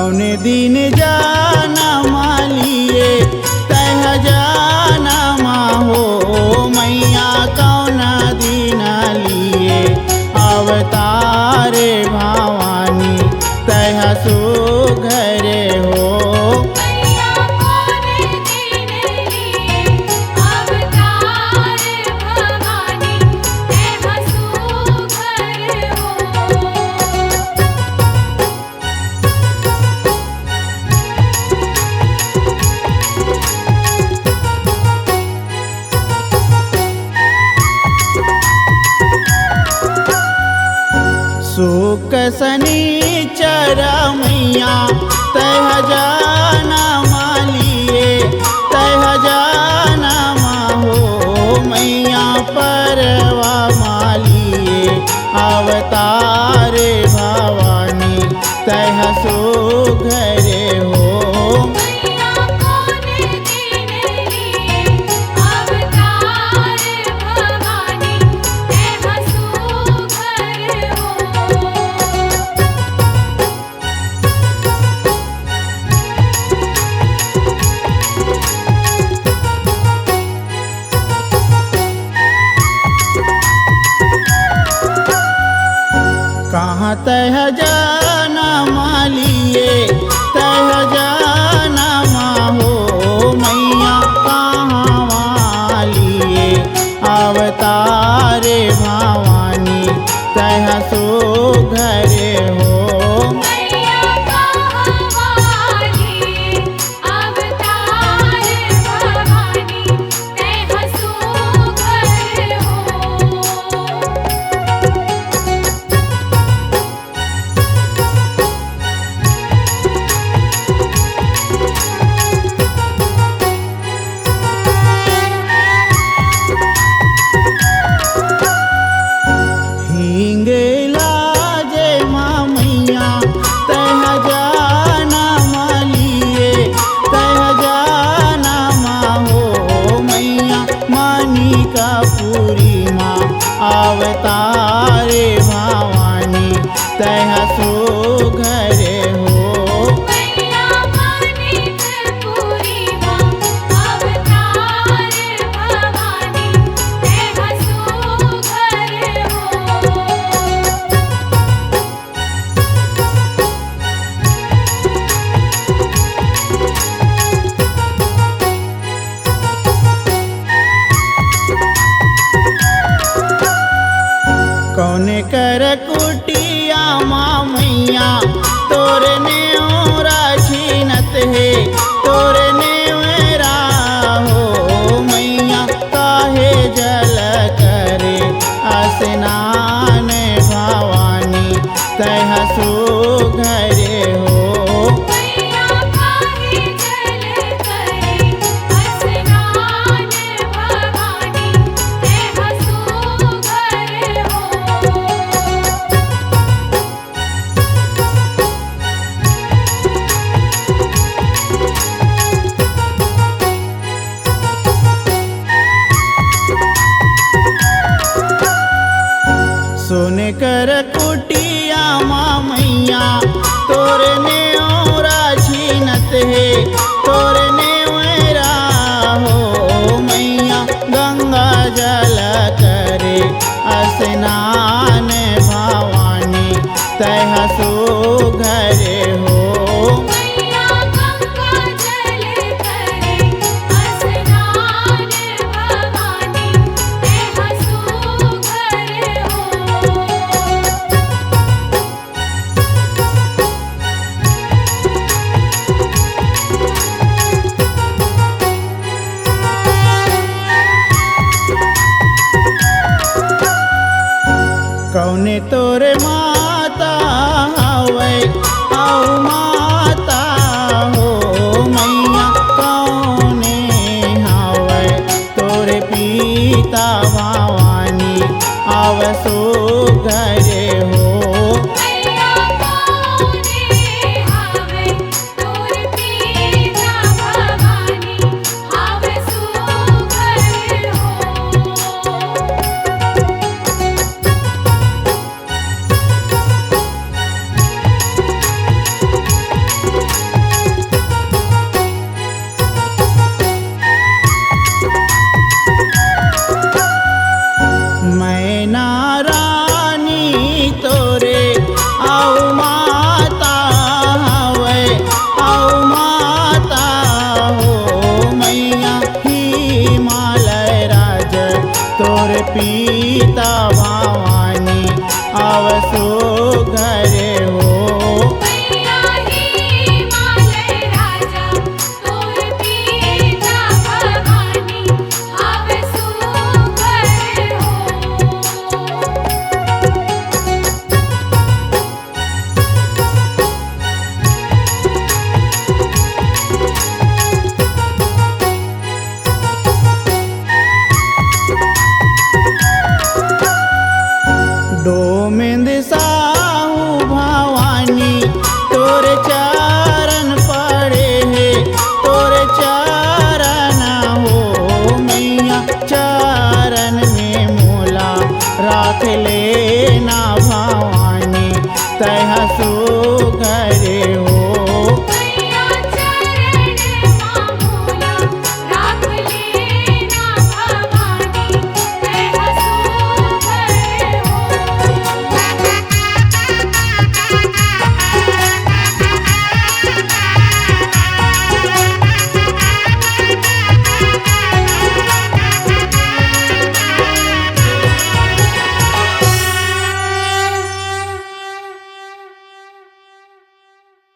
कौने दिन जाना मालिए तह जाना हो मैया कौना दिन लिए अवतारे भवानी तह सुघरे हो। मैया कौने दिन लिए अवतार भवानी तह सुघर हो। सुख शनिचर मैया तह जाना मालिए तह जाना हो मैया परवा मालिए अवतारे भवानी तह सुघरे हो। मैया कौने दिन लिए अवतार भवानी तह सुघर हो। कहाँ तह जाना मालिए तह जाना हो मैया कहाँ मालिए अवतारे भवानी तह सुघरे हो। मैया कहाँ वाली अवतार भवानी तह सुघर हो। हिंगे लाजे माँ मैया तह जाना मालिए तह जाना हो मैया मानी का पूरी माँ अवतारे भवानी तह सुघरे हो। मैया मानिकपुरी माँ अवतार भवानी तह सुघर हो। कौने कर कुटिया माँ मैया तोरे ने छीनत है तोरे ने हो मैया काहे जल करे स्नान भवानी तह सुघरे हो। मैया काहे जल करे स्नान भवानी तह सुघर हो। सोने कर कुटिया माँ मैया तोरे ने छीनत है